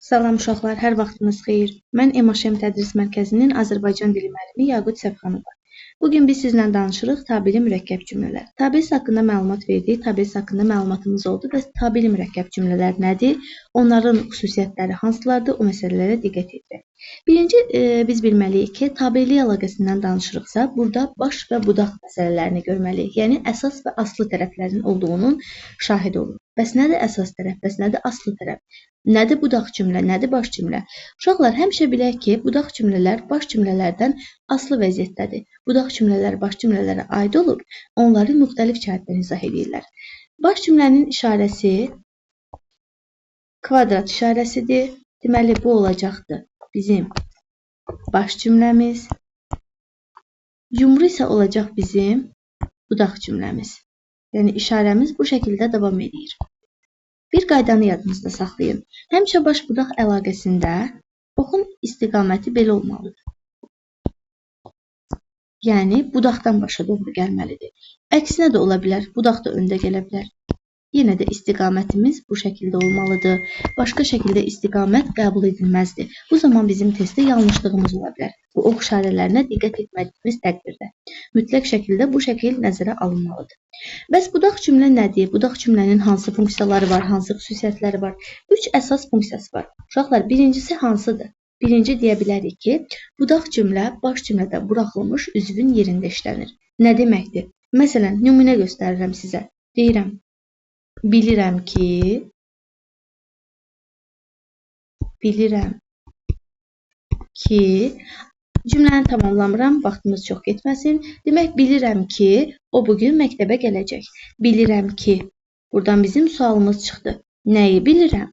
Salam uşaqlar, hər vaxtınız xeyir. Mən EMAŞEM Tədris Mərkəzinin Azərbaycan dili müəllimi Yaqut Səfxanova. Bugün biz sizlə danışırıq tabeli mürəkkəb cümlələr. Tabels haqqında məlumat verdik, tabels haqqında məlumatımız oldu və tabeli mürəkkəb cümlələr nədir? Onların xüsusiyyətləri hansılardır? O məsələlərə diqqət edək. Birinci, biz bilməliyik ki, tabeli əlaqəsindən danışırıqsa, burada baş və budaq məsələlərini görməliyik. Yəni, əsas və aslı tərəflərin olduğunun şahid olur. Bəs nədir əsas tərəf, bəs nədir aslı tərəf? Nədir budaq cümlə, nədir baş cümlə? Uşaqlar, həmişə bilək ki, budaq cümlələr baş cümlələrdən aslı vəziyyətdədir. Budaq cümlələr baş cümlələrə aid olur, onları müxtəlif cəhətdən izah edirlər. Baş cümlənin işarəsi kvadrat işarəsidir. Deməli, bu olacaqdır bizim baş cümləmiz. Yumru isə olacaq bizim budaq cümləmiz. Yəni, işarəmiz bu şəkildə davam edir. Bir qaydanı yadınızda saxlayın. Həmişə baş-budaq əlaqəsində oxun istiqaməti belə olmalıdır. Yəni, budaqdan başa doğru gəlməlidir. Əksinə də ola bilər, budaq da öndə gələ bilər. Yenə də istiqamətimiz bu şəkildə olmalıdır. Başqa şəkildə istiqamət qəbul edilməzdir. Bu zaman bizim testdə yanlışlığımız ola bilər. Bu ox işarələrinə diqqət etmədiyimiz təqdirdə. Mütləq şəkildə bu şəkil nəzərə alınmalıdır. Bəs budaq cümlə nədir? Budaq cümlənin hansı funksiyaları var, hansı xüsusiyyətləri var? 3 əsas funksiyası var. Uşaqlar, birincisi hansıdır? Birinci deyə bilərik ki, budaq cümlə baş cümlədə buraxılmış üzvün yerində işlənir. Nə deməkdir? Məsələn, nümunə göstərirəm sizə. Deyirəm, bilirəm ki, cümləni tamamlamıram, vaxtımız çox getməsin. Demək, bilirəm ki, o bugün məktəbə gələcək. Bilirəm ki, buradan bizim sualımız çıxdı. Nəyi bilirəm?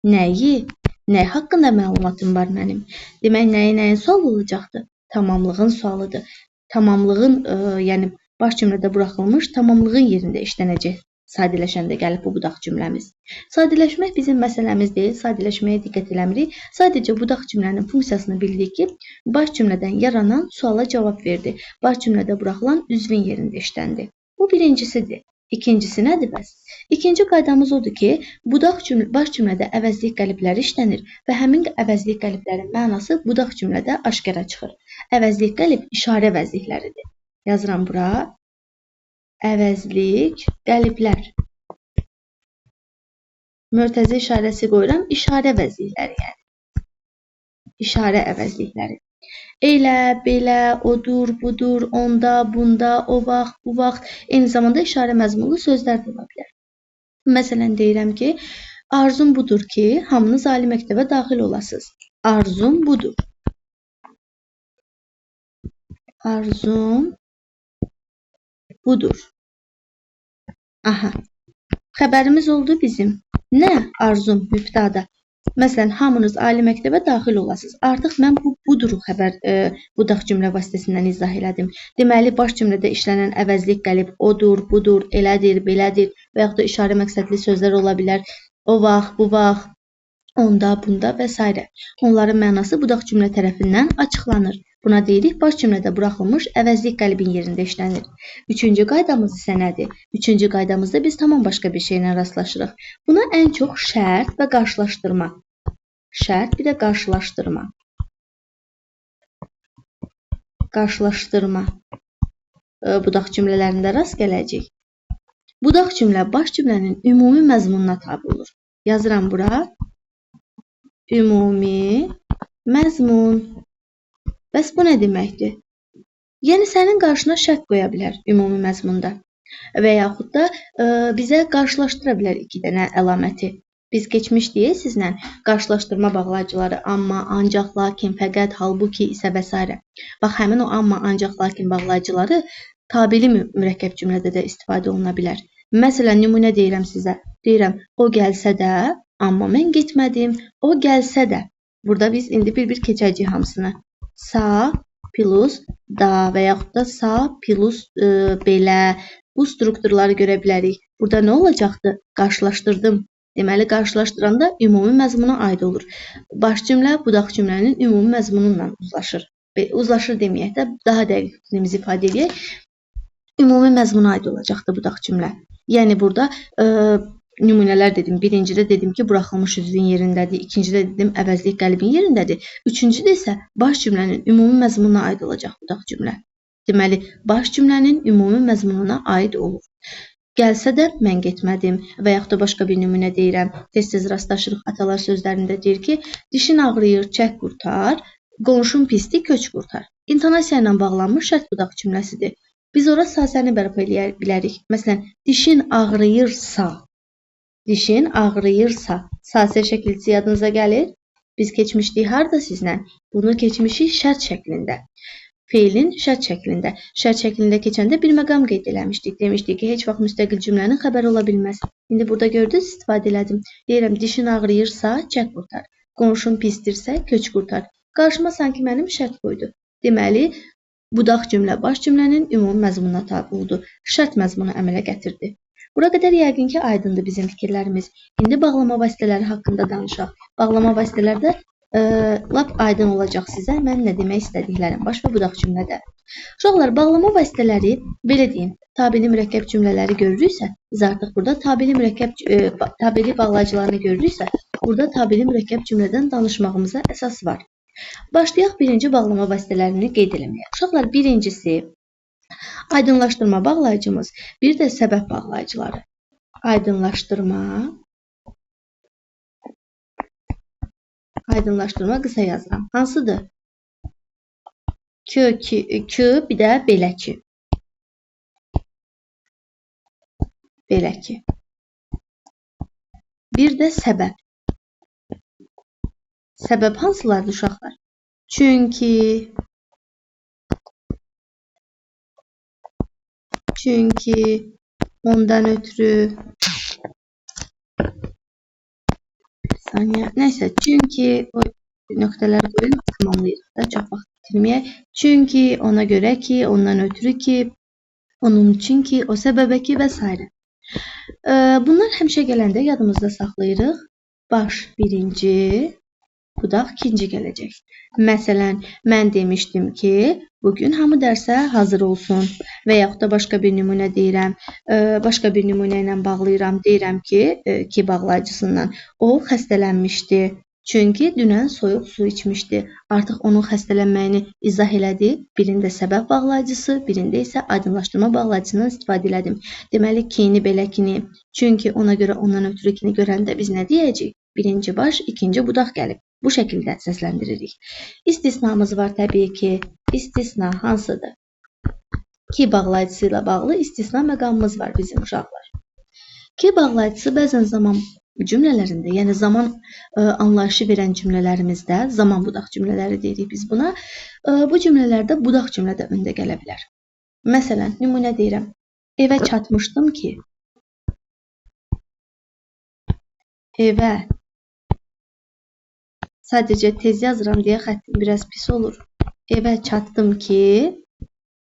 Nəyi? Nə haqqında məlumatım var mənim? Demək, nəyin sual olacaqdır? Tamamlığın sualıdır. Tamamlığın, yəni baş cümlədə buraxılmış tamamlığın yerində işlənəcək. Sadələşəndə gəlib bu budaq cümləmiz. Sadələşmək bizim məsələmiz deyil, sadələşməyə diqqət eləmirik. Sadəcə budaq cümlənin funksiyasını bildik ki, baş cümlədən yaranan suala cavab verdi. Baş cümlədə buraxılan üzvün yerində işləndi. Bu birincisidir. İkincisi nədir bəs? İkinci qaydamız odur ki, baş cümlədə əvəzlik qəlibləri işlənir və həmin əvəzlik qəliblərin mənası budaq cümlədə aşkara çıxır. Əvəzlik qəlib işarə əvəzlikləridir. Yazıram bura. Əvəzlik qəliblər. Mörtəzə işarəsi qoyuram, işarə əvəzlikləri yəni. İşarə əvəzlikləri. Elə, belə, odur, budur, onda, bunda, o vaxt, bu vaxt. Eyni zamanda işarə məzmunlu sözlər də ola bilər. Məsələn, deyirəm ki, arzum budur ki, hamınız ali məktəbə daxil olasınız. Arzum budur. Arzum budur. Aha. Xəbərimiz oldu bizim. Nə? Arzum mübtada. Məsələn, hamınız ali məktəbə daxil olasınız. Artıq mən bu buduru budaq cümlə vasitəsindən izah elədim. Deməli, baş cümlədə işlənən əvəzlik qəlib odur, budur, elədir, belədir və yaxud da işarə məqsədli sözlər ola bilər. O vaxt, bu vaxt, onda, bunda və s. Onların mənası budaq cümlə tərəfindən açıqlanır. Buna deyirik, baş cümlədə buraxılmış əvəzlik qəlibin yerində işlənir. Üçüncü qaydamız isə nədir? Üçüncü qaydamızda biz tamam başqa bir şeylə rastlaşırıq. Buna ən çox şərt və qarşılaşdırma. Şərt, bir də qarşılaşdırma. Qarşılaşdırma budaq cümlələrində rast gələcək. Budaq cümlə baş cümlənin ümumi məzmununa tabi olur. Yazıram bura. Ümumi məzmun. Bəs bu nə deməkdir? Yəni, sənin qarşına şərt qoya bilər ümumi məzmunda və yaxud da bizə qarşılaşdıra bilər 2 dənə əlaməti. Biz keçmişdik sizlə qarşılaşdırma bağlayıcıları amma, ancaq, lakin, fəqət, halbuki isə və s. Bax, həmin o amma, ancaq, lakin bağlayıcıları tabeli mürəkkəb cümlədə də istifadə oluna bilər. Məsələn, nümunə deyirəm sizə. Deyirəm, o gəlsə də, amma mən getmədim. O gəlsə də. Burada biz indi bir keçəcəyik hamısını. Sa plus da və yaxud da sa plus belə bu strukturları görə bilərik. Burada nə olacaqdır? Qarşılaşdırdım. Deməli, qarşılaşdıranda ümumi məzmuna aid olur. Baş cümlə budaq cümlənin ümumi məzmununla uzlaşır. Uzlaşır deməyək də, daha dəqiq fikrimizi ifadə edək. Ümumi məzmuna aid olacaqdır budaq cümlə. Yəni, burada nümunələr dedim. Birincidə dedim ki, buraxılmış üzvün yerindədir. İkincidə dedim, əvəzlik qəlbin yerindədir. Üçüncüdə isə baş cümlənin ümumi məzmununa aid olacaq budaq cümlə. Deməli, baş cümlənin ümumi məzmununa aid olur. Gəlsə də mən getmədim və yaxud da başqa bir nümunə deyirəm. Tez-tez rastlaşırıq atalar sözlərində deyir ki, dişin ağrıyır, çək qurtar, qonşun pisdir, köç qurtar. İntonasiya ilə bağlanmış şərt budaq cümləsidir. Biz ora sasəni bərpa eləyə bilərik. Məsələn, dişin ağrıyırsa, sasə şəkilçisi yadınıza gəlir. Biz keçmişdik harda sizlə? Bunu keçmişik şərt şəklində. Feilin şərt şəklində. Şərt şəklində keçəndə bir məqam qeyd eləmişdik. Demişdik ki, heç vaxt müstəqil cümlənin xəbəri ola bilməz. İndi burada gördünüz, istifadə elədim. Deyirəm, dişin ağrıyırsa, çək qurtar. Qonşun pisdirsə, köç qurtar. Qarşıma sanki mənim şərt qoydu. Deməli, budaq cümlə baş cümlənin ümumi məzmununa tabe oldu. Şərt məzmunu əmələ gətirdi. Bura qədər yəqin ki, aydındır bizim fikirlərimiz. İndi bağlama vasitələri haqqında danışaq. Bağlama vasitələrdə lap aydın olacaq sizə mən nə demək istədiklərim baş və budaq cümlədə. Uşaqlar, bağlama vasitələri, belə deyim, tabeli mürəkkəb cümlələri görürüksə, biz artıq burada tabeli bağlayıcılarını görürüksə, burada tabeli mürəkkəb cümlədən danışmağımıza əsas var. Başlayaq birinci bağlama vasitələrini qeyd eləməyə. Uşaqlar, birincisi aydınlaşdırma bağlayıcımız, bir də səbəb bağlayıcıları. Aydınlaşdırma qısa yazıram. Hansıdır? K, bir də belə ki. Belə ki. Bir də səbəb. Səbəb hansılardır uşaqlar? Çünki, ondan ötürü, neysə, çünki, o nöqtələr qoyun, tamamlayırıq da, çox vaxt bitirməyək. Çünki, ona görə ki, ondan ötürü ki, onun üçün ki, o səbəbə ki və s. Bunlar həmişə gələndə yadımızda saxlayırıq. Baş birinci, budaq ikinci gələcək. Məsələn, mən demişdim ki, bugün hamı dərsə hazır olsun və yaxud da başqa bir nümunə deyirəm, başqa bir nümunə ilə bağlayıram, deyirəm ki, bağlayıcısından o xəstələnmişdi. Çünki dünən soyuq su içmişdi. Artıq onun xəstələnməyini izah elədi. Birində səbəb bağlayıcısı, birində isə aydınlaşdırma bağlayıcısından istifadə elədim. Deməli, kini, belə kini, çünki ona görə ondan ötürü kini görəndə biz nə deyəcəyik? Birinci baş, ikinci budaq gəlib. Bu şəkildə səsləndiririk. İstisnamız var təbii ki. İstisna hansıdır? Ki bağlayıcısı ilə bağlı istisna məqamımız var bizim uşaqlar. Ki bağlayıcısı bəzən zaman cümlələrində, yəni zaman anlayışı verən cümlələrimizdə, zaman budaq cümlələri deyirik biz buna, bu cümlələrdə budaq cümlə də öndə gələ bilər. Məsələn, nümunə deyirəm. Evə çatmışdım ki, evə sadəcə tez yazıram deyə xəttim biraz pis olur. Evə çatdım ki,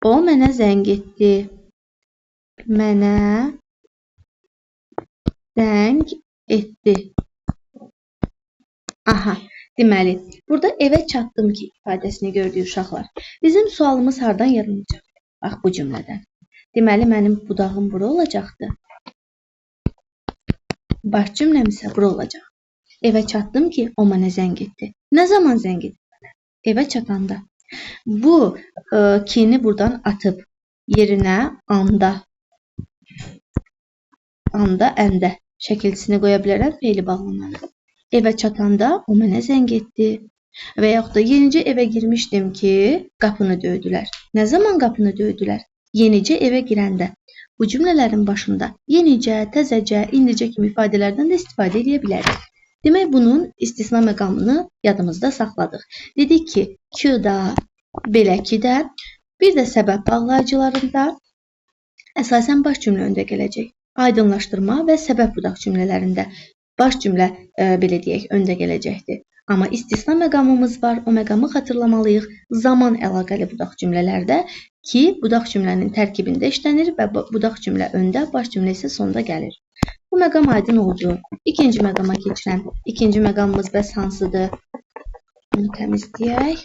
o mənə zəng etdi. Mənə zəng etdi. Aha, deməli, burada evə çatdım ki ifadəsini gördük uşaqlar. Bizim sualımız hardan yaranacaq? Bax, bu cümlədən. Deməli, mənim budağım bura olacaqdı. Baş cümləm isə bura olacaq. Evə çatdım ki, o mənə zəng etdi. Nə zaman zəng etdi mənə? Evə çatanda. Bu kini buradan atıb yerinə anda, əndə şəkilçisini qoya bilərəm, feili bağlamanı. Evə çatanda o mənə zəng etdi. Və yaxud da yenicə evə girmişdim ki, qapını döydülər. Nə zaman qapını döydülər? Yenicə evə girəndə. Bu cümlələrin başında yenicə, təzəcə, indicə kimi ifadələrdən də istifadə edə bilərik. Demək, bunun istisna məqamını yadımızda saxladıq. Dedik ki, Q-da, belə ki də, bir də səbəb bağlayıcılarında əsasən baş cümlə öndə gələcək. Aydınlaşdırma və səbəb budaq cümlələrində baş cümlə, belə deyək, öndə gələcəkdir. Amma istisna məqamımız var, o məqamı xatırlamalıyıq zaman əlaqəli budaq cümlələrdə ki, budaq cümlənin tərkibində işlənir və budaq cümlə öndə, baş cümlə isə sonda gəlir. Bu məqam aydın oldu. İkinci məqama keçirəm. İkinci məqamımız bəs hansıdır? Bunu təmizləyək.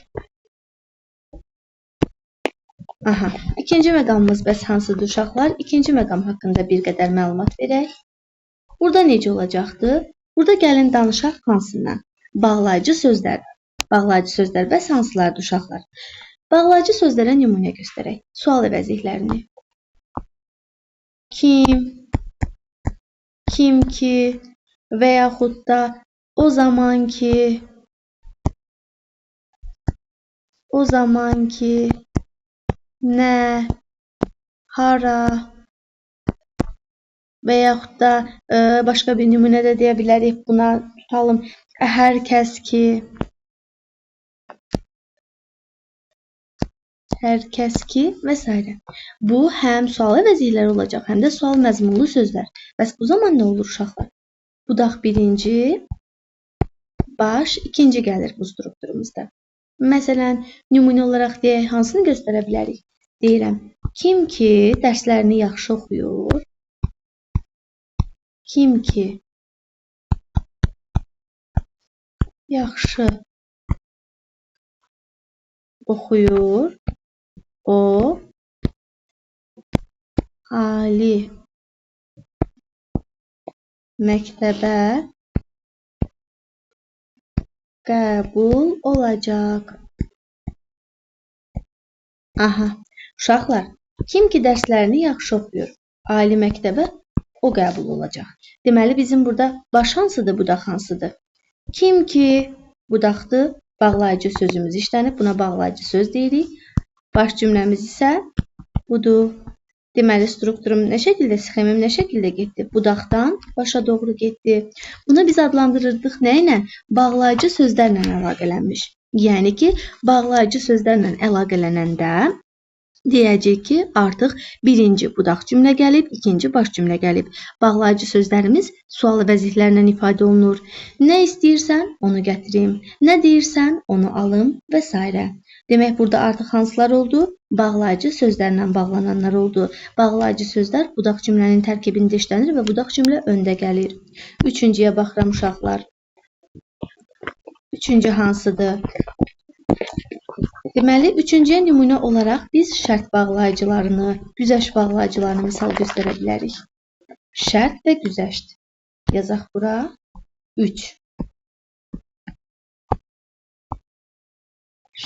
Aha, ikinci məqamımız bəs hansıdır uşaqlar? İkinci məqam haqqında bir qədər məlumat verək. Burada necə olacaqdı? Burada gəlin danışaq hansından? Bağlayıcı sözlər. Bağlayıcı sözlər bəs hansılardır uşaqlar? Bağlayıcı sözlərə nümunə göstərək. Sual əvəzliklərini. Kim, kim ki və yaxud da o zaman ki, nə, hara və yaxud da başqa bir nümunə də deyə bilərik. Buna tutalım hər kəs ki, və s. Bu həm sual əvəzlikləri olacaq, həm də sual məzmunlu sözlər. Bəs bu zaman nə olur uşaqlar? Budaq birinci, baş ikinci gəlir bu strukturumuzda. Məsələn, nümunə olaraq deyək, hansını göstərə bilərik? Deyirəm, kim ki dərslərini yaxşı oxuyur, kim ki yaxşı oxuyur, o ali məktəbə qəbul olacaq. Aha, uşaqlar, kim ki dərslərini yaxşı oxuyur, ali məktəbə o qəbul olacaq. Deməli, bizim burada baş hansıdır, budaq hansıdır? Kim ki budaqdır, bağlayıcı sözümüz işlənib, buna bağlayıcı söz deyirik. Baş cümləmiz isə budur. Deməli, strukturum nə şəkildə, sxemim nə şəkildə getdi? Budaqdan başa doğru getdi. Bunu biz adlandırırdıq nə ilə? Bağlayıcı sözlərlə əlaqələnmiş. Yəni ki, bağlayıcı sözlərlə əlaqələnəndə deyəcək ki, artıq birinci budaq cümlə gəlib, ikinci baş cümlə gəlib. Bağlayıcı sözlərimiz sual əvəzliklərlə ifadə olunur. Nə istəyirsən, onu gətirim. Nə deyirsən, onu alım və s. Demək, burada artıq hansılar oldu? Bağlayıcı sözlərlə bağlananlar oldu. Bağlayıcı sözlər budaq cümlənin tərkibində işlənir və budaq cümlə öndə gəlir. Üçüncüyə baxıram uşaqlar. Üçüncü hansıdır? Deməli, üçüncüyə nümunə olaraq biz şərt bağlayıcılarını, güzəşt bağlayıcılarını misal göstərə bilərik. Şərt və güzəşt. Yazaq bura 3.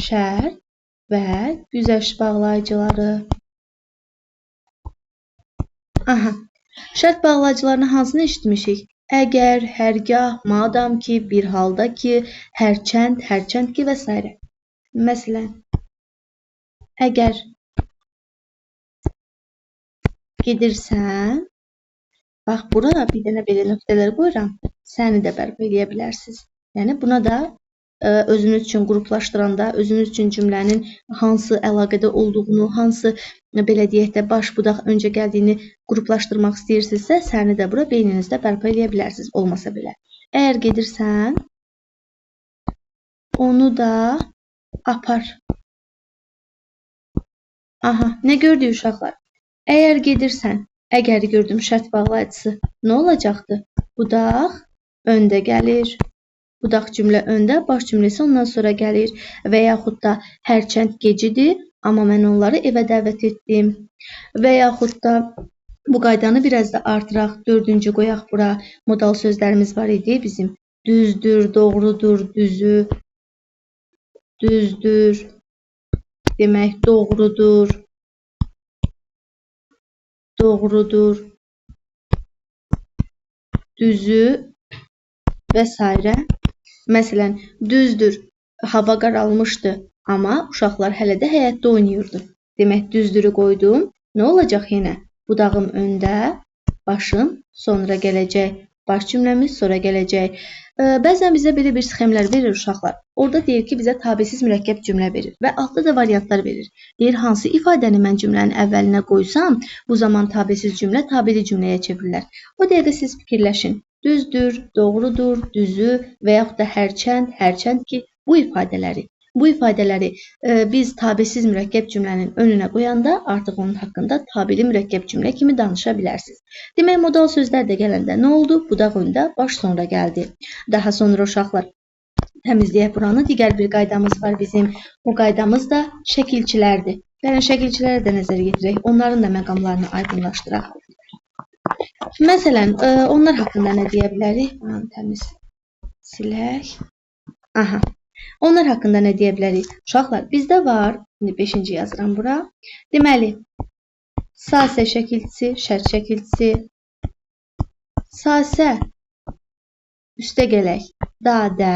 Şərt və güzəşt bağlayıcıları. Aha, şərt bağlayıcılarını hansını eşitmişik? Əgər, hərgah, madam ki, bir halda ki, hərçənd ki və s. Məsələn, əgər gedirsən, bax, burada bir dənə belə nöqtələr qoyuram, səni də bərpa edə bilərsiniz. Yəni, buna da özünüz üçün qruplaşdıranda, özünüz üçün cümlənin hansı əlaqədə olduğunu, hansı, belə deyək də, baş budaq öncə gəldiyini qruplaşdırmaq istəyirsinizsə, səni də bura beyninizdə bərpa edə bilərsiniz, olmasa belə. Əgər gedirsən, onu da apar. Aha, nə gördük uşaqlar? Əgər gedirsən, əgəri gördüm şərt bağlayıcısı, nə olacaqdı? Budaq öndə gəlir. Budaq cümlə öndə, baş cümləsi ondan sonra gəlir. Və yaxud da hərçənd gecidir, amma mən onları evə dəvət etdim. Və yaxud da bu qaydanı biraz da artıraq, dördüncü qoyaq bura. Modal sözlərimiz var idi bizim. Düzdür, doğrudur, düzü. Düzdür, demək doğrudur, doğrudur, düzü və s. Məsələn, düzdür, hava qaralmışdı, amma uşaqlar hələ də həyətdə oynayırdı. Demək, düzdürü qoydum, nə olacaq yenə? Budağım öndə, başım sonra gələcək, baş cümləmiz sonra gələcək. Bəzən bizə belə bir sxemlər verir uşaqlar. Orada deyir ki, bizə tabesiz mürəkkəb cümlə verir və altda da variantlar verir. Deyir, hansı ifadəni mən cümlənin əvvəlinə qoysam, bu zaman tabesiz cümlə tabeli cümləyə çevirilər. O dəqiqə siz fikirləşin. Düzdür, doğrudur, düzü və yaxud da hərçənd ki, bu ifadələri biz tabesiz mürəkkəb cümlənin önünə qoyanda artıq onun haqqında tabeli mürəkkəb cümlə kimi danışa bilərsiniz. Demək, modal sözlər də gələndə nə oldu? Budaq öndə, baş sonra gəldi. Daha sonra uşaqlar təmizləyək buranı. Digər bir qaydamız var bizim. O qaydamız da şəkilçilərdir. Yəni, şəkilçilərə də nəzər yetirək. Onların da məqamlarını aydınlaşdıraq. Məsələn, onlar haqqında nə deyə bilərik? Bunu təmiz silək. Aha. Onlar haqqında nə deyə bilərik? Uşaqlar, bizdə var, indi 5-ci yazıram bura. Deməli, sasə şəkilçisi, şərt şəkilçisi, sasə üstə gələk, dadə,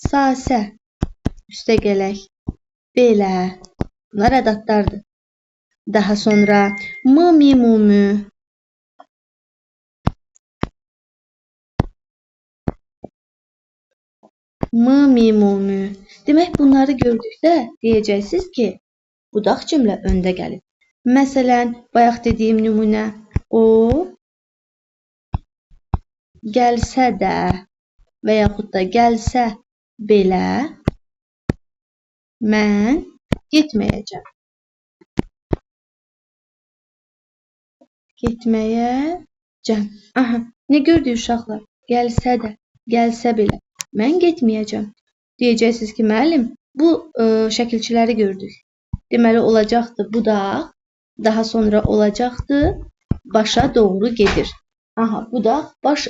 sasə üstə gələk, belə. Bunlar ədadlardır. Daha sonra mı, mi, mu, mü. Mı, mi, mu, mü. Demək, bunları gördükdə deyəcəksiniz ki, budaq cümlə öndə gəlib. Məsələn, bayaq dediyim nümunə, o gəlsə də və yaxud da gəlsə belə mən getməyəcəm. Getməyəcəm. Aha, nə gördük uşaqlar? Gəlsə də, gəlsə belə mən getməyəcəm. Deyəcəksiniz ki, müəllim, bu şəkilçiləri gördük. Deməli, olacaqdır budaq, daha sonra olacaqdır başa doğru gedir. Aha, budaq, baş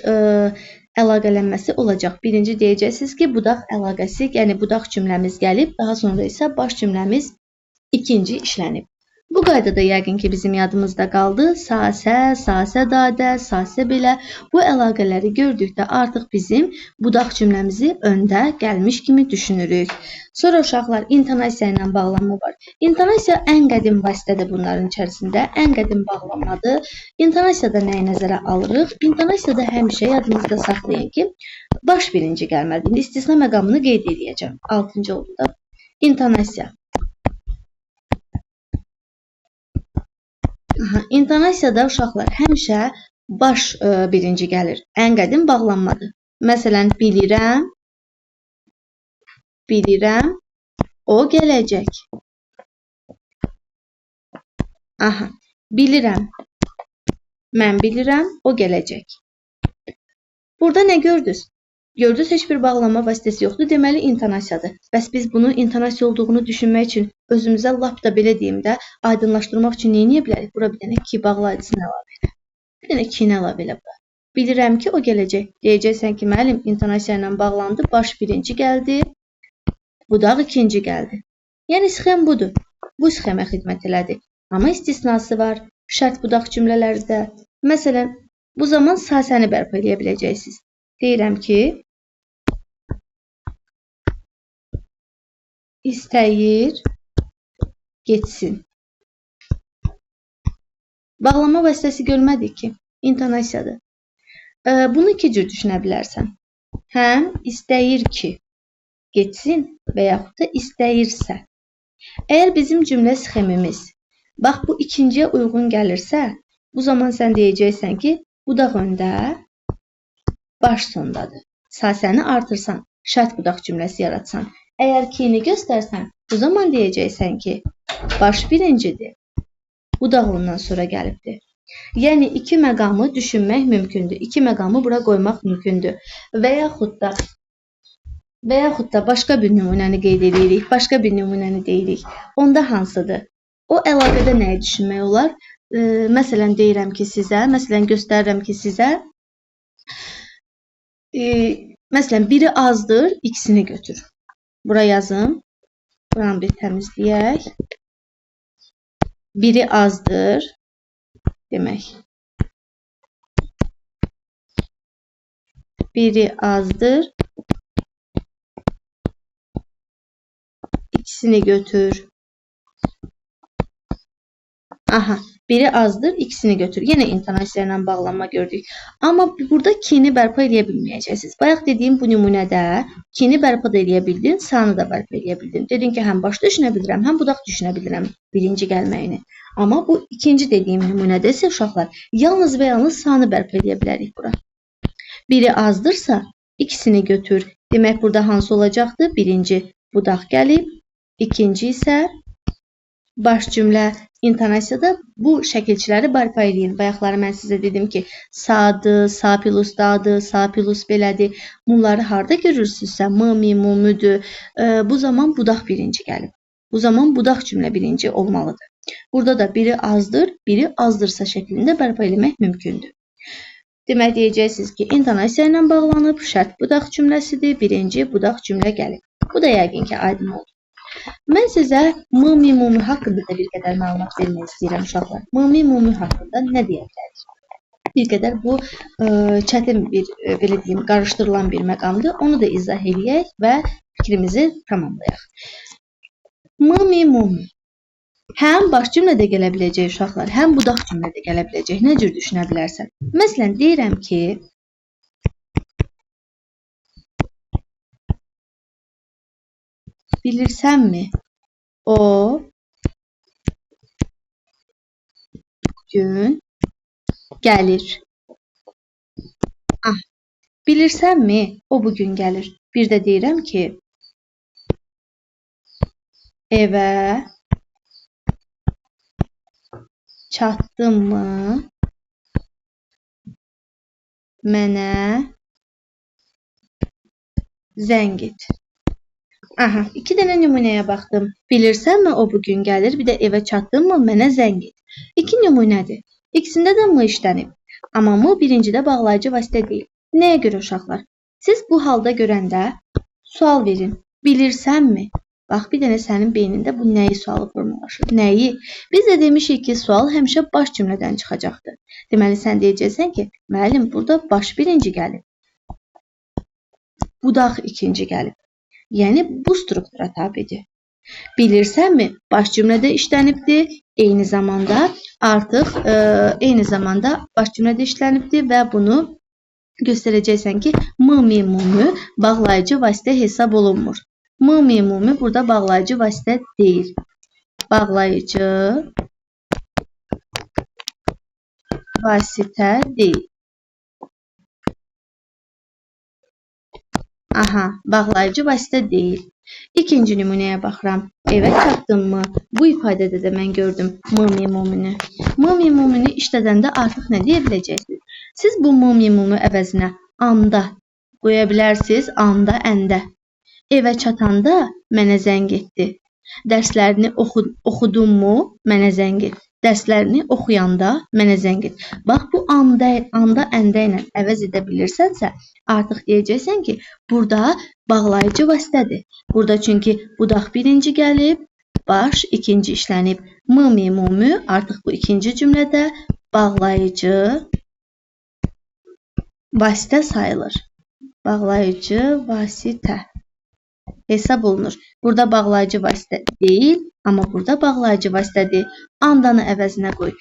əlaqələnməsi olacaq. Birinci deyəcəksiniz ki, budaq əlaqəsi, yəni budaq cümləmiz gəlib, daha sonra isə baş cümləmiz ikinci işlənib. Bu qaydada yəqin ki, bizim yadımızda qaldı. Sasə, sasə dadə, sasə belə. Bu əlaqələri gördükdə artıq bizim budaq cümləmizi öndə gəlmiş kimi düşünürük. Sonra uşaqlar, intonasiya ilə bağlanma var. İntonasiya ən qədim vasitədir bunların içərisində. Ən qədim bağlanmadır. İntonasiyada nəyi nəzərə alırıq? İntonasiyada həmişə yadımızda saxlayın ki, baş birinci gəlməlidir. İndi istisna məqamını qeyd edəcəm. 6-cı oldu da. İntonasiya. İntonasiyada uşaqlar həmişə baş birinci gəlir. Ən qədim bağlanmadır. Məsələn, bilirəm, bilirəm, o gələcək. Aha, bilirəm, mən bilirəm, o gələcək. Burada nə gördünüz? Gördünüz, heç bir bağlanma vasitəsi yoxdur. Deməli, intonasiyadır. Bəs biz bunu intonasiya olduğunu düşünmək üçün özümüzə lap da belə deyim də, aydınlaşdırmaq üçün nə edə bilərik? Bura bir dənə ki, bağlayıcısını əlavə elə. Bir dənə ki-ni əlavə elə bura. Bilirəm ki, o gələcək. Deyəcəksən ki, müəllim, intonasiya ilə bağlandı, baş birinci gəldi, budaq ikinci gəldi. Yəni, sxem budur. Bu sxemə xidmət elədi. Amma istisnası var. Şərt budaq cümlələrdə. Məsələn, bu zaman sasəni bərpa edə biləcəksiniz. Deyirəm ki, istəyir getsin. Bağlama vasitəsi görmədik ki, intonasiyadır. Bunu iki cür düşünə bilərsən. Həm istəyir ki, getsin və yaxud da istəyirsə. Əgər bizim cümlə sxemimiz, bax bu ikinciyə uyğun gəlirsə, bu zaman sən deyəcəksən ki, budaq öndə, baş sondadır. Sasəni artırsan, şərt budaq cümləsi yaratsan. Əgər ki-ni göstərsən, bu zaman deyəcəksən ki, baş birincidir, budaq ondan sonra gəlibdir. Yəni, iki məqamı düşünmək mümkündür. İki məqamı bura qoymaq mümkündür. Və yaxud da başqa bir nümunəni qeyd edirik, başqa bir nümunəni deyirik. Onda hansıdır? O əlaqədə nəyi düşünmək olar? Məsələn, deyirəm ki sizə, məsələn, göstərirəm ki sizə, məsələn, biri azdır, ikisini götür. Bura yazım. Buranı bir təmizləyək. Biri azdır. Demək. Biri azdır. İkisini götür. Aha. Biri azdır, ikisini götür. Yenə intonasiya ilə bağlanma gördük. Amma burada ki-ni bərpa edə bilməyəcəksiniz. Bayaq dediyim bu nümunədə ki-ni bərpa edə bildin, sanı da bərpa edə bildin. Dedin ki, həm baş düşünə bilirəm, həm budaq düşünə bilirəm birinci gəlməyini. Amma bu ikinci dediyim nümunədə isə uşaqlar yalnız və yalnız sanı bərpa edə bilərik bura. Biri azdırsa, ikisini götür. Demək, burada hansı olacaqdır? Birinci budaq gəlib, ikinci isə baş cümlə. İntonasiyada bu şəkilçiləri bərpa edin. Bayaqları mən sizə dedim ki, sadır, sa plus dadır, sa plus belədir. Bunları harada görürsünüzsə, mı, mi, mu, müdür. Bu zaman budaq birinci gəlib. Bu zaman budaq cümlə birinci olmalıdır. Burada da biri azdır, biri azdırsa şəklində bərpa etmək mümkündür. Demək deyəcəksiniz ki, intonasiya ilə bağlanıb şərt budaq cümləsidir. Birinci budaq cümlə gəlib. Bu da yəqin ki, aydın oldu. Mən sizə mımi mumi haqqında da bir qədər məlumat vermək istəyirəm uşaqlar. Mımi mumi haqqında nə deyə bilərik? Bir qədər bu çətin bir, belə deyim, qarışdırılan bir məqamdır. Onu da izah eləyək və fikrimizi tamamlayaq. Mımi mumi. Həm baş cümlədə gələ biləcək uşaqlar, həm budaq cümlədə gələ biləcək. Nə cür düşünə bilərsən? Məsələn, deyirəm ki, bilirsənmi? O gün gəlir. Bilirsənmi? O bugün gəlir. Bir də deyirəm ki, evə çatdınmı? Mənə zəng et. Aha, 2 dənə nümunəyə baxdım. Bilirsənmi o bugün gəlir? Bir də evə çatdınmı? Mənə zəng et. 2 nümunədir. İkisində də mı işlənib? Amma mı birincidə bağlayıcı vasitə deyil. Nəyə görə uşaqlar? Siz bu halda görəndə sual verin. Bilirsənmi? Bax, bir dənə sənin beynində bu nəyi sualı formalaşır? Nəyi? Biz də demişik ki, sual həmişə baş cümlədən çıxacaqdır. Deməli, sən deyəcəksən ki, müəllim, burada baş birinci gəlib. Budaq ikinci gəlib. Yəni, bu struktura tabidir. Bilirsənmi? Baş cümlədə işlənibdir. Eyni zamanda baş cümlədə işlənibdir və bunu göstərəcəksən ki, mımi mumi bağlayıcı vasitə hesab olunmur. Mımi mumi burada bağlayıcı vasitə deyil. Bağlayıcı vasitə deyil. Aha, bağlayıcı vasitə deyil. İkinci nümunəyə baxıram. Evə çatdınmı? Bu ifadədə də mən gördüm mımi mumini. Mımi mumini işlədəndə artıq nə deyə biləcəksiniz? Siz bu mımi mumi əvəzinə anda qoya bilərsiniz, anda, əndə. Evə çatanda mənə zəng etdi. Dərslərini oxudunmu? Mənə zəng et. Dərslərini oxuyanda mənə zəng et. Bax, bu anda, əndə ilə əvəz edə bilirsənsə, artıq deyəcəksən ki, burada bağlayıcı vasitədir. Burada çünki budaq birinci gəlib, baş ikinci işlənib. Mımi mumi artıq bu ikinci cümlədə bağlayıcı vasitə sayılır. Bağlayıcı vasitə hesab olunur. Burada bağlayıcı vasitə deyil, amma burada bağlayıcı vasitədir. Andanı əvəzinə qoy.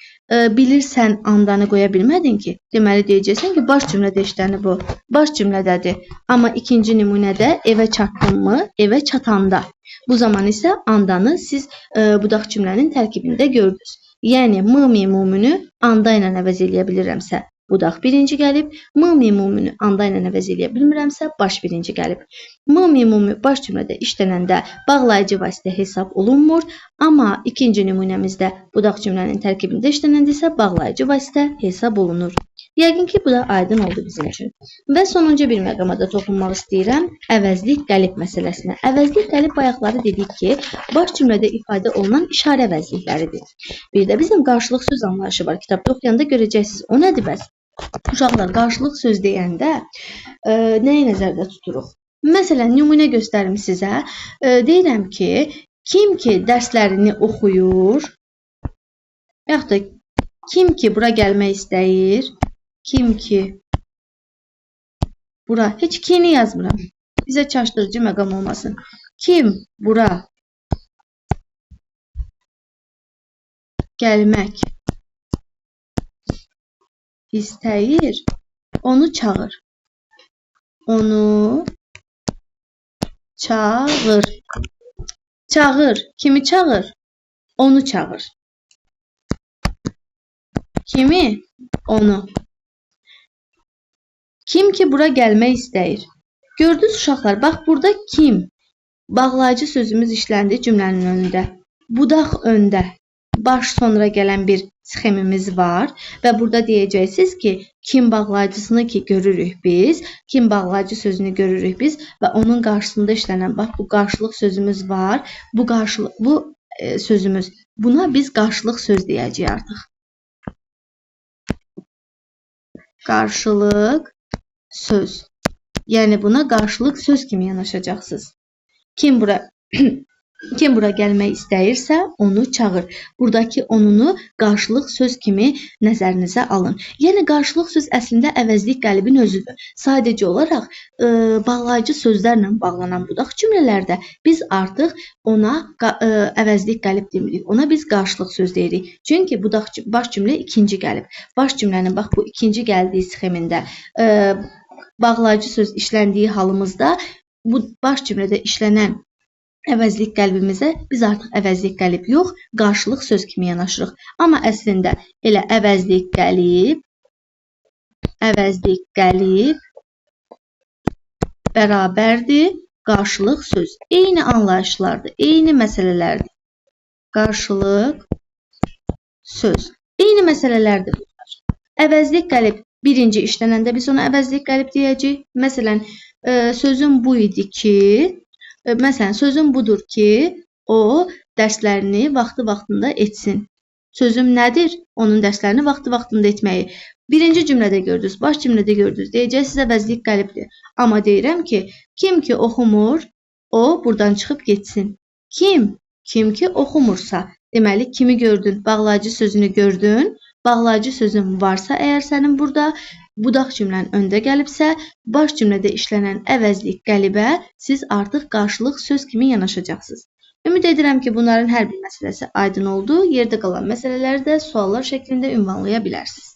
Bilirsən, andanı qoya bilmədin ki, deməli deyəcəksən ki, baş cümlədə işlənib bu. Baş cümlədədir. Amma ikinci nümunədə evə çatdınmı? Evə çatanda. Bu zaman isə andanı siz budaq cümlənin tərkibində gördünüz. Yəni, mımi mumini anda ilə əvəz eləyə bilirəmsə, budaq birinci gəlib. Mımi mumini anda ilə əvəz eləyə bilmirəmsə, baş birinci gəlib. Mımi mumi baş cümlədə işlənəndə bağlayıcı vasitə hesab olunmur. Amma ikinci nümunəmizdə budaq cümlənin tərkibində işlənəndə isə bağlayıcı vasitə hesab olunur. Yəqin ki, bu da aydın oldu bizim üçün. Və sonuncu bir məqama da toxunmaq istəyirəm. Əvəzlik qəlib məsələsinə. Əvəzlik qəlib bayaqları dedik ki, baş cümlədə ifadə olunan işarə əvəzlikləridir. Bir də bizim qarşılıq söz anlayışı var. Kitabda oxuyanda görəcəksiniz. O nədir bəs? Uşaqlar, qarşılıq söz deyəndə nəyi nəzərdə tuturuq? Məsələn, nümunə göstərim sizə. Deyirəm ki, kim ki dərslərini oxuyur, yaxud da kim ki bura gəlmək istəyir, kim ki bura, heç kini yazmıram. Bizə çaşdırıcı məqam olmasın. Kim bura gəlmək istəyir, onu çağır. Onu çağır. Çağır. Kimi çağır? Onu çağır. Kimi? Onu. Kim ki bura gəlmək istəyir. Gördünüz uşaqlar, bax burada kim? Bağlayıcı sözümüz işləndi cümlənin önündə. Budaq öndə. Baş sonra gələn bir sxemimiz var və burada deyəcəksiniz ki, kim bağlayıcısını ki görürük biz, kim bağlayıcı sözünü görürük biz və onun qarşısında işlənən, bax bu qarşılıq sözümüz var. Bu sözümüz buna biz qarşılıq söz deyəcəyik artıq. Qarşılıq söz. Yəni buna qarşılıq söz kimi yanaşacaqsınız. Kim bura gəlmək istəyirsə, onu çağır. Buradakı onunu qarşılıq söz kimi nəzərinizə alın. Yəni qarşılıq söz əslində əvəzlik qəlibin özüdür. Sadəcə olaraq bağlayıcı sözlərlə bağlanan budaq cümlələrdə biz artıq ona əvəzlik qəlib demirik. Ona biz qarşılıq söz deyirik. Çünki baş cümlə ikinci qəlib. Baş cümlənin bax bu ikinci gəldiyi sxemində bağlayıcı söz işləndiyi halımızda bu baş cümlədə işlənən əvəzlik qəlbimizə biz artıq əvəzlik qəlib yox, qarşılıq söz kimi yanaşırıq. Amma əslində elə əvəzlik qəlib bərabərdir qarşılıq söz. Eyni anlayışlardır, eyni məsələlərdir. Qarşılıq söz. Eyni məsələlərdir bunlar. Əvəzlik qəlib birinci işlənəndə biz ona əvəzlik qəlib deyəcəyik. Məsələn, sözüm bu idi ki, sözüm budur ki, o dərslərini vaxtı-vaxtında etsin. Sözüm nədir? Onun dərslərini vaxtı-vaxtında etməyi. Birinci cümlədə gördünüz, baş cümlədə gördünüz. Deyəcək sizə əvəzlik qəlibdir. Amma deyirəm ki, kim ki oxumur, o buradan çıxıb getsin. Kim ki oxumursa, deməli kimi gördün, bağlayıcı sözünü gördün. Bağlayıcı sözün varsa əgər sənin burada, budaq cümlənin öndə gəlibsə, baş cümlədə işlənən əvəzlik qəlibə siz artıq qarşılıq söz kimi yanaşacaqsınız. Ümid edirəm ki, bunların hər bir məsələsi aydın oldu. Yerdə qalan məsələləri də suallar şəklində ünvanlaya bilərsiniz.